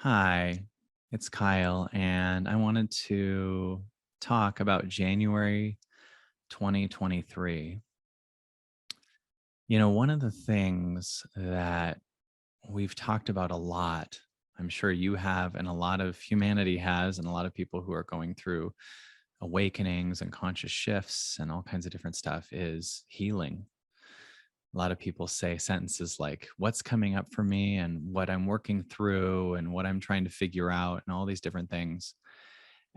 Hi, it's Kyle, and I wanted to talk about January 2023. One of the things that we've talked about a lot, I'm sure you have, and a lot of humanity has, and a lot of people who are going through awakenings and conscious shifts and all kinds of different stuff is healing. A lot of people say sentences like, what's coming up for me, and what I'm working through, and what I'm trying to figure out, and all these different things.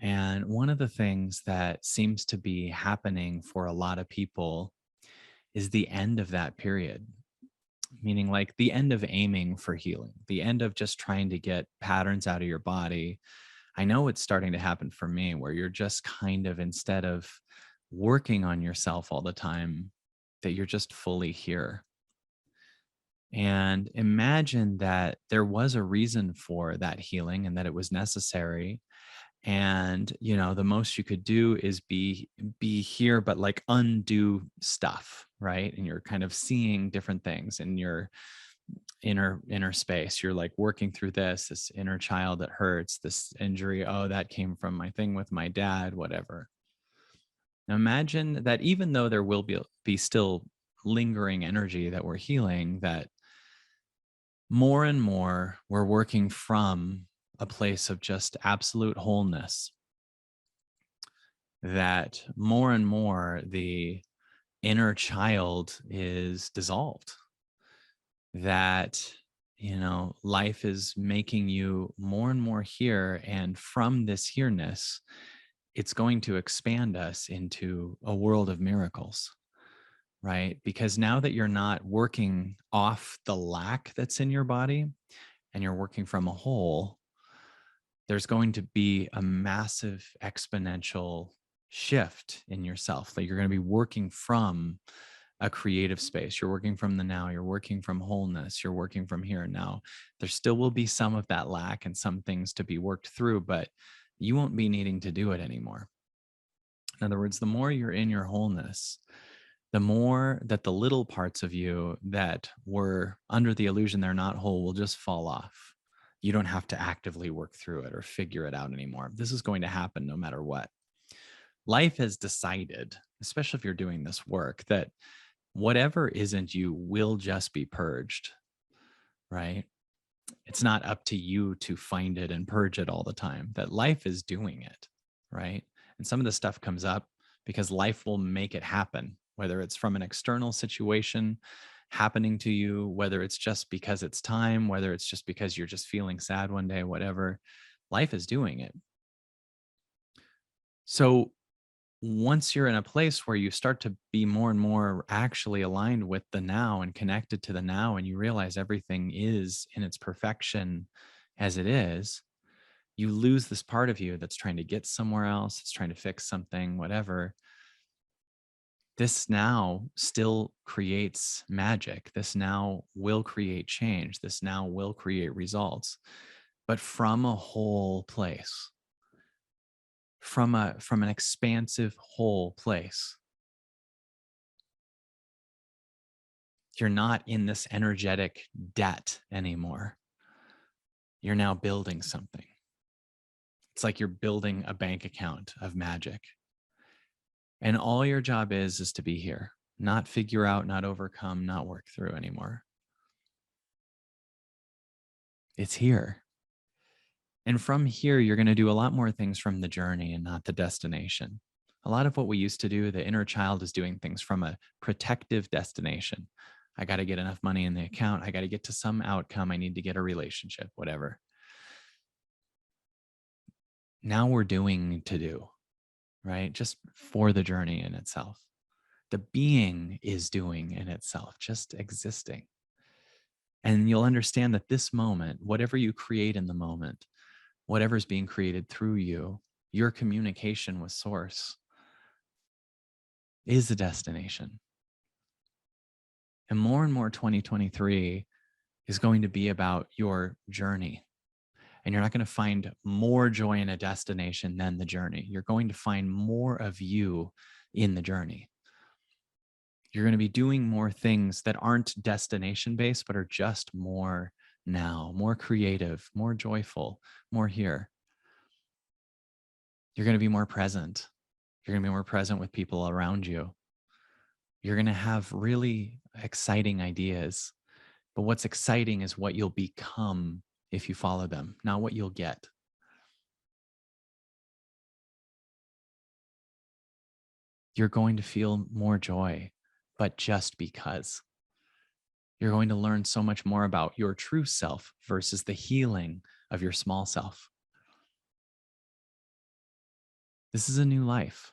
And one of the things that seems to be happening for a lot of people is the end of that period, meaning like the end of aiming for healing, the end of just trying to get patterns out of your body. I know it's starting to happen for me where you're just kind of, instead of working on yourself all the time, that you're just fully here. And imagine that there was a reason for that healing and that it was necessary. And the most you could do is be here, but like undo stuff, right? And you're kind of seeing different things in your inner space. You're like working through this inner child that hurts, this injury. Oh, that came from my thing with my dad, whatever. Now imagine that even though there will be still lingering energy that we're healing, that more and more we're working from a place of just absolute wholeness, that more and more the inner child is dissolved, that life is making you more and more here, and from this here-ness it's going to expand us into a world of miracles, right? Because now that you're not working off the lack that's in your body and you're working from a whole, there's going to be a massive exponential shift in yourself. Like you're going to be working from a creative space. You're working from the now. You're working from wholeness. You're working from here and now. There still will be some of that lack and some things to be worked through, but you won't be needing to do it anymore. In other words, the more you're in your wholeness, the more that the little parts of you that were under the illusion they're not whole will just fall off. You don't have to actively work through it or figure it out anymore. This is going to happen no matter what. Life has decided, especially if you're doing this work, that whatever isn't you will just be purged, right? It's not up to you to find it and purge it all the time, that life is doing it, right? And some of the stuff comes up because life will make it happen, whether it's from an external situation happening to you, whether it's just because it's time, whether it's just because you're just feeling sad one day, whatever. Life is doing it. So once you're in a place where you start to be more and more actually aligned with the now and connected to the now, and you realize everything is in its perfection as it is, you lose this part of you that's trying to get somewhere else, it's trying to fix something, whatever. This now still creates magic. This now will create change. This now will create results, but from a whole place, from an expansive whole place. You're not in this energetic debt anymore. You're now building something. It's like you're building a bank account of magic. And all your job is to be here, not figure out, not overcome, not work through anymore. It's here. And from here, you're going to do a lot more things from the journey and not the destination. A lot of what we used to do, the inner child is doing things from a protective destination. I got to get enough money in the account. I got to get to some outcome. I need to get a relationship, whatever. Now we're doing to do, right? Just for the journey in itself. The being is doing in itself, just existing. And you'll understand that this moment, whatever you create in the moment, whatever's being created through you, your communication with source is the destination. And more 2023 is going to be about your journey. And you're not going to find more joy in a destination than the journey. You're going to find more of you in the journey. You're going to be doing more things that aren't destination based, but are just more now, more creative, more joyful, more here. You're going to be more present. You're going to be more present with people around you. You're going to have really exciting ideas. But what's exciting is what you'll become if you follow them, not what you'll get. You're going to feel more joy, but just because. You're going to learn so much more about your true self versus the healing of your small self. This is a new life.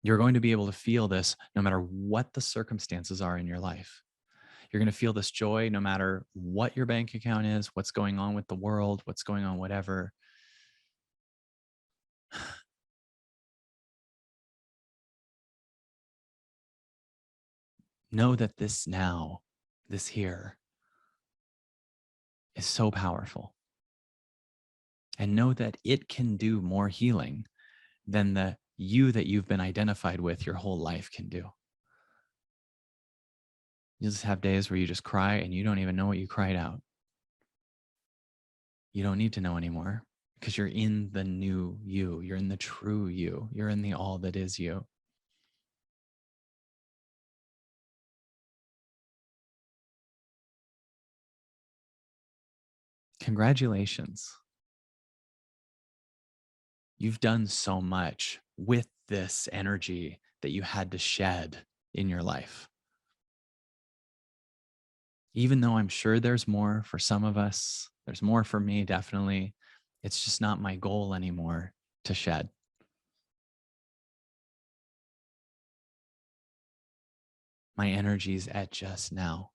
You're going to be able to feel this no matter what the circumstances are in your life. You're going to feel this joy no matter what your bank account is, what's going on with the world, what's going on, whatever. Know that this now, this here, is so powerful. And know that it can do more healing than the you that you've been identified with your whole life can do. You just have days where you just cry and you don't even know what you cried out. You don't need to know anymore because you're in the new you. You're in the true you. You're in the all that is you. Congratulations. You've done so much with this energy that you had to shed in your life. Even though I'm sure there's more for some of us, there's more for me, definitely. It's just not my goal anymore to shed. My energy's at just now.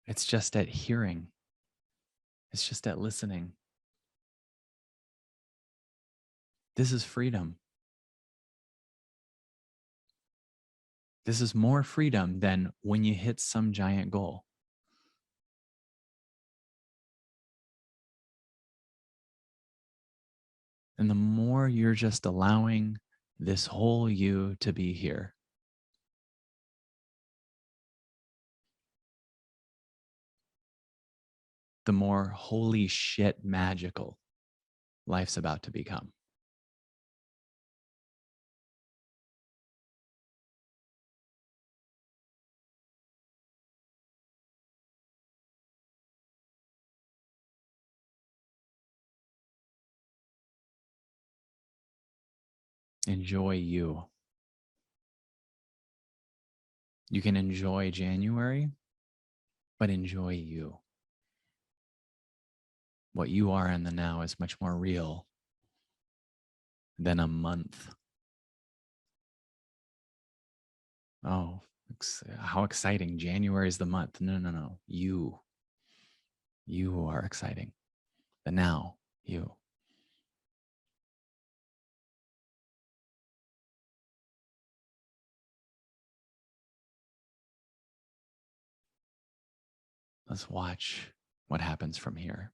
It's just at hearing. It's just at listening. This is freedom. This is more freedom than when you hit some giant goal. And the more you're just allowing this whole you to be here, the more holy shit magical life's about to become. Enjoy you. You can enjoy January, but enjoy you. What you are in the now is much more real than a month. Oh, how exciting. January is the month. No, no, no. You are exciting. The now, you. Let's watch what happens from here.